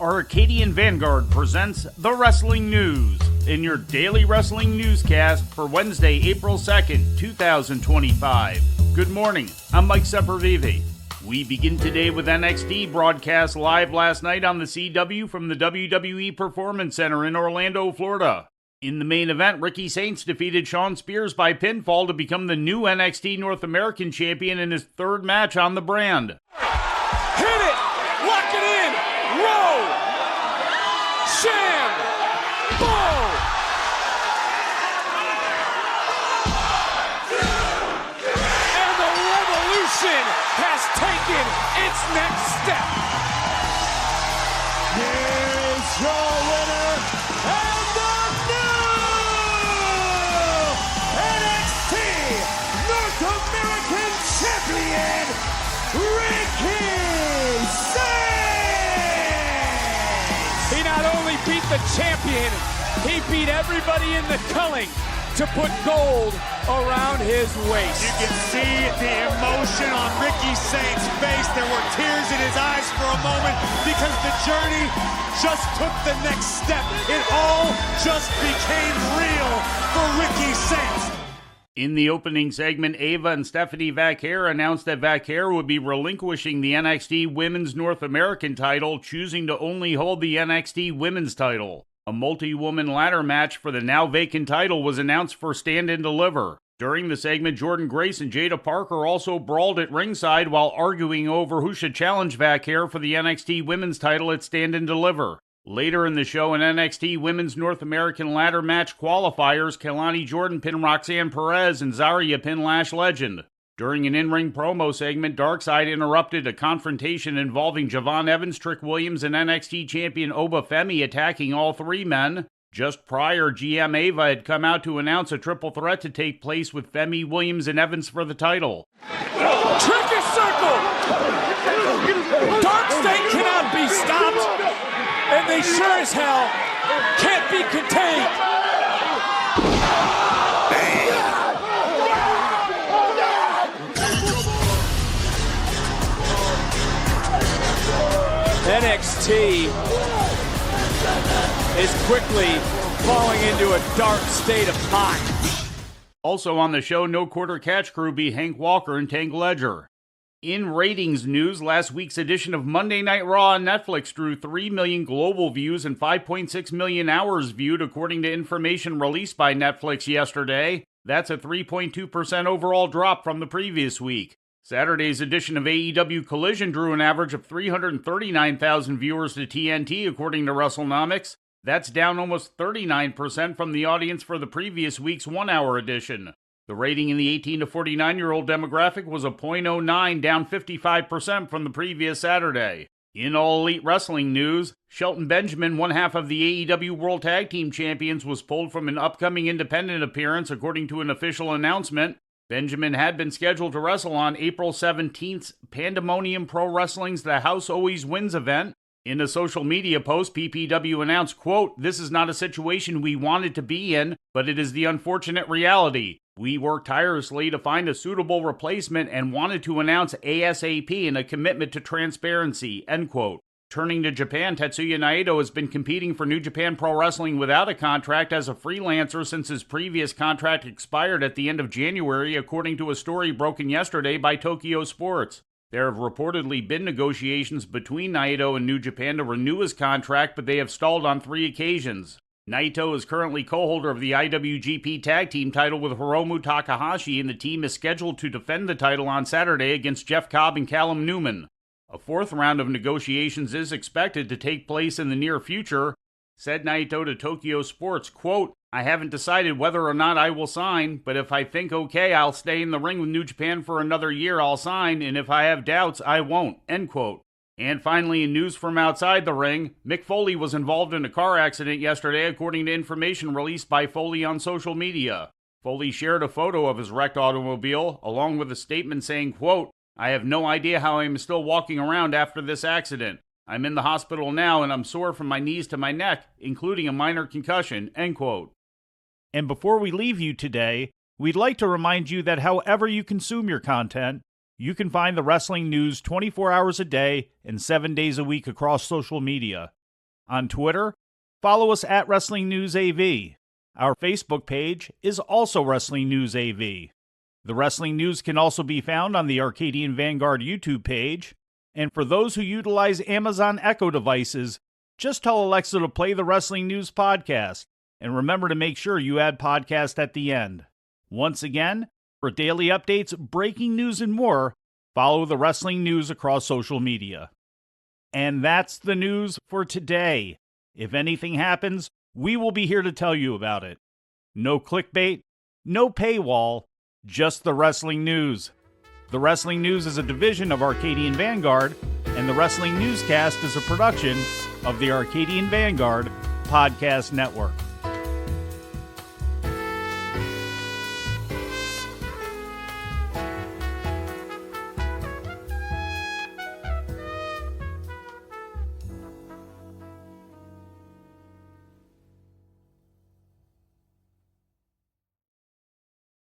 Arcadian Vanguard presents The Wrestling News in your daily wrestling newscast for Wednesday, April 2nd, 2025. Good morning, I'm Mike Sempervive. We begin today with NXT broadcast live last night on the CW from the WWE Performance Center in Orlando, Florida. In the main event, Ricky Saints defeated Shawn Spears by pinfall to become the new NXT North American champion in his third match on the brand. Hit it! Lock it in! Roll! Sham! Boom! And the revolution has taken its next step. Here is your winner and the new NXT North American champion, Ricky Saints! He not only beat the champion, he beat everybody in the culling to put gold around his waist. You can see the emotion on Ricky Saints' face. There were tears in his eyes for a moment because the journey just took the next step. It all just became real for Ricky Saints. In the opening segment, Ava and Stephanie Vaquer announced that Vaquer would be relinquishing the NXT Women's North American title, choosing to only hold the NXT Women's title. A multi-woman ladder match for the now vacant title was announced for Stand and Deliver. During the segment, Jordynne Grace and Jada Parker also brawled at ringside while arguing over who should challenge Vaquer for the NXT Women's title at Stand and Deliver. Later in the show, in NXT Women's North American ladder match qualifiers, Kelani Jordan pinned Roxanne Perez and Zarya pinned Lash Legend. During an in-ring promo segment, Darkseid interrupted a confrontation involving Javon Evans, Trick Williams, and NXT champion Oba Femi attacking all three men. Just prior, GM Ava had come out to announce a triple threat to take place with Femi, Williams, and Evans for the title. Trick is circled! Darkseid cannot be stopped, and they sure as hell can't be contained. NXT is quickly falling into a dark state of mind. Also on the show, No Quarter Catch Crew beat Hank Walker and Tank Ledger. In ratings news, last week's edition of Monday Night Raw on Netflix drew 3 million global views and 5.6 million hours viewed, according to information released by Netflix yesterday. That's a 3.2% overall drop from the previous week. Saturday's edition of AEW Collision drew an average of 339,000 viewers to TNT, according to WrestleNomics. That's down almost 39% from the audience for the previous week's one-hour edition. The rating in the 18 to 49-year-old demographic was a .09, down 55% from the previous Saturday. In All Elite Wrestling news, Shelton Benjamin, one half of the AEW World Tag Team Champions, was pulled from an upcoming independent appearance, according to an official announcement. Benjamin had been scheduled to wrestle on April 17th's Pandemonium Pro Wrestling's The House Always Wins event. In a social media post, PPW announced, quote, "This is not a situation we wanted to be in, but it is the unfortunate reality. We worked tirelessly to find a suitable replacement and wanted to announce ASAP in a commitment to transparency," end quote. Turning to Japan, Tetsuya Naito has been competing for New Japan Pro Wrestling without a contract as a freelancer since his previous contract expired at the end of January, according to a story broken yesterday by Tokyo Sports. There have reportedly been negotiations between Naito and New Japan to renew his contract, but they have stalled on 3 occasions. Naito is currently co-holder of the IWGP Tag Team title with Hiromu Takahashi, and the team is scheduled to defend the title on Saturday against Jeff Cobb and Callum Newman. A 4th round of negotiations is expected to take place in the near future, said Naito to Tokyo Sports, quote, "I haven't decided whether or not I will sign, but if I think okay, I'll stay in the ring with New Japan for another year, I'll sign, and if I have doubts, I won't," end quote. And finally, in news from outside the ring, Mick Foley was involved in a car accident yesterday, according to information released by Foley on social media. Foley shared a photo of his wrecked automobile, along with a statement saying, quote, "I have no idea how I am still walking around after this accident. I'm in the hospital now and I'm sore from my knees to my neck, including a minor concussion," end quote. And before we leave you today, we'd like to remind you that however you consume your content, you can find the wrestling news 24 hours a day and 7 days a week across social media. On Twitter, follow us at Wrestling News AV. Our Facebook page is also Wrestling News AV. The Wrestling News can also be found on the Arcadian Vanguard YouTube page. And for those who utilize Amazon Echo devices, just tell Alexa to play the Wrestling News podcast. And remember to make sure you add podcast at the end. Once again, for daily updates, breaking news, and more, follow the Wrestling News across social media. And that's the news for today. If anything happens, we will be here to tell you about it. No clickbait, no paywall, just the Wrestling News. The Wrestling News is a division of Arcadian Vanguard, and the Wrestling Newscast is a production of the Arcadian Vanguard Podcast Network.